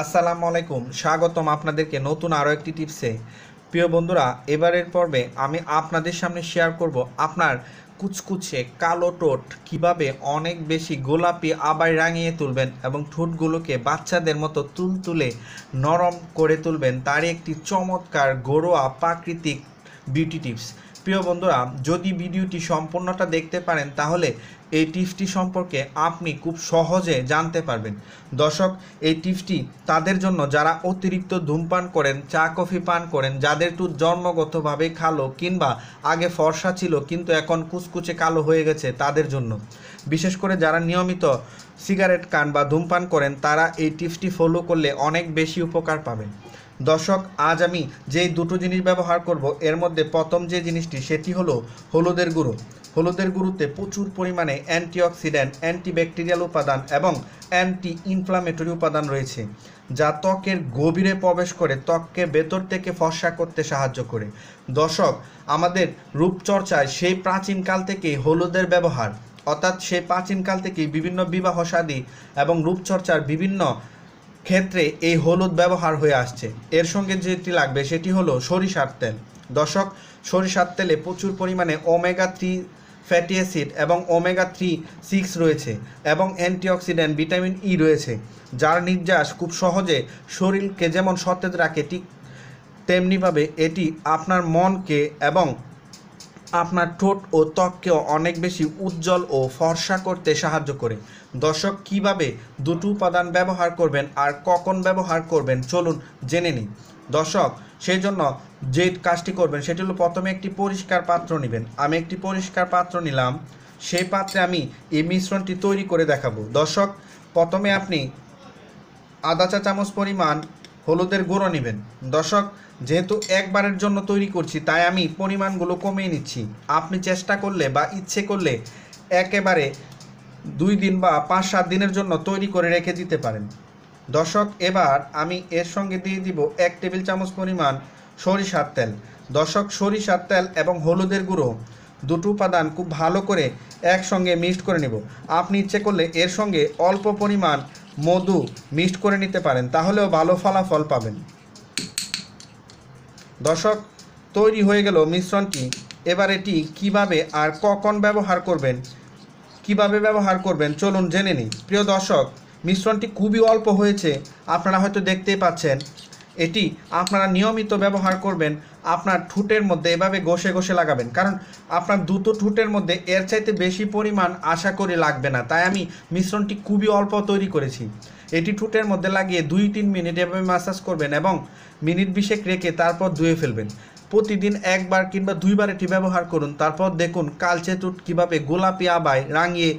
আসসালামু আলাইকুম, স্বাগতম আপনাদেরকে নতুন আরও একটি টিপসে। প্রিয় বন্ধুরা, এবারের পর্বে আমি আপনাদের সামনে শেয়ার করব আপনার কুচকুচে কালো ঠোঁট কিভাবে অনেক বেশি গোলাপি আবার রাঙিয়ে তুলবেন এবং ঠোঁটগুলোকে বাচ্চাদের মতো তুলতুলে নরম করে তুলবেন। তারই একটি চমৎকার ঘরোয়া প্রাকৃতিক বিউটি টিপস। প্রিয় বন্ধুরা, যদি ভিডিওটি সম্পূর্ণটা দেখতে পারেন তাহলে এই টিপসটি সম্পর্কে আপনি খুব সহজে জানতে পারবেন। দর্শক, এই টিপসটি তাদের জন্য যারা অতিরিক্ত ধূমপান করেন, চা কফি পান করেন, যাদের ঠোঁট জন্মগতভাবে কালো কিংবা আগে ফর্সা ছিল কিন্তু এখন কুচকুচে কালো হয়ে গেছে তাদের জন্য। বিশেষ করে যারা নিয়মিত সিগারেট খান বা ধূমপান করেন তারা এই টিপসটি ফলো করলে অনেক বেশি উপকার পাবেন। দর্শক, আজ আমি যেই দুটো জিনিস ব্যবহার করব এর মধ্যে প্রথম যে জিনিসটি সেটি হলো হলুদের গুঁড়ো। হলুদের গুঁড়োতে প্রচুর পরিমাণে অ্যান্টিঅক্সিডেন্ট, অ্যান্টিব্যাকটেরিয়াল উপাদান এবং অ্যান্টি ইনফ্লামেটরি উপাদান রয়েছে, যা ত্বকের গভীরে প্রবেশ করে ত্বককে ভেতর থেকে ফর্সা করতে সাহায্য করে। দর্শক, আমাদের রূপচর্চায় সেই প্রাচীনকাল থেকেই হলুদের ব্যবহার, অর্থাৎ সেই প্রাচীনকাল থেকেই বিভিন্ন বিবাহ শাদী এবং রূপচর্চার বিভিন্ন ক্ষেত্রে এই হলুদ ব্যবহার হয়ে আসছে। এর সঙ্গে যেটি লাগবে সেটি হলো সরিষার তেল। দর্শক, সরিষার তেলে প্রচুর পরিমাণে ওমেগা-3 ফ্যাটি অ্যাসিড এবং ওমেগা-3-6 রয়েছে এবং অ্যান্টিঅক্সিডেন্ট ভিটামিন ই রয়েছে, যার নির্যাস খুব সহজে শরীরকে যেমন সতেজ রাখে ঠিক তেমনিভাবে এটি আপনার মনকে এবং আপনার ঠোঁট ও ত্বককেও অনেক বেশি উজ্জ্বল ও ফর্সা করতে সাহায্য করে। দর্শক, কিভাবে দুটো উপাদান ব্যবহার করবেন আর কখন ব্যবহার করবেন চলুন জেনে নিই। দর্শক, সেই জন্য যে কাজটি করবেন সেটি হলো প্রথমে একটি পরিষ্কার পাত্র নেবেন। আমি একটি পরিষ্কার পাত্র নিলাম, সেই পাত্রে আমি এই মিশ্রণটি তৈরি করে দেখাবো। দর্শক, প্রথমে আপনি আধা চা চামচ পরিমাণ হলুদের গুঁড়ো নেবেন। দর্শক, যেহেতু একবারের জন্য তৈরি করছি তাই আমি পরিমাণগুলো কমিয়ে নিচ্ছি। আপনি চেষ্টা করলে বা ইচ্ছে করলে একেবারে 2 দিন বা 5-7 দিনের জন্য তৈরি করে রেখে দিতে পারেন। দর্শক, এবার আমি এর সঙ্গে দিয়ে দিব 1 টেবিল চামচ পরিমাণ সরিষার তেল। দর্শক, সরিষার তেল এবং হলুদের গুঁড়ো দুটো উপাদান খুব ভালো করে একসঙ্গে মিক্সড করে নেব। আপনি ইচ্ছে করলে এর সঙ্গে অল্প পরিমাণ মধু মিক্সড করে নিতে পারেন, তাহলেও ভালো ফলাফল পাবেন। দর্শক, তৈরি হয়ে গেল মিশ্রণটি। এবার এটি কিভাবে আর কখন ব্যবহার করবেন চলুন জেনে নিই। প্রিয় দর্শক, মিশ্রণটি খুবই অল্প হয়েছে, আপনারা হয়তো দেখতেই পাচ্ছেন। এটি আপনারা নিয়মিত ব্যবহার করবেন। আপনার ঠোঁটের মধ্যে এভাবে ঘষে ঘষে লাগাবেন, কারণ আপনার দুটো ঠোঁটের মধ্যে এর চাইতে বেশি পরিমাণ আশা করি লাগবে না, তাই আমি মিশ্রণটি খুবই অল্প তৈরি করেছি। এটি ঠোঁটের মধ্যে লাগিয়ে 2-3 মিনিট এভাবে ম্যাসাজ করবেন এবং মিনিট 20 রেখে তারপর ধুয়ে ফেলবেন। প্রতিদিন একবার কিংবা 2বার এটি ব্যবহার করুন, তারপর দেখুন কালচে ঠোঁট কীভাবে গোলাপি আবায় রাঙিয়ে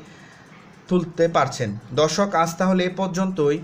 তুলতে পারছেন। দর্শক, আজ তাহলে এ পর্যন্তই।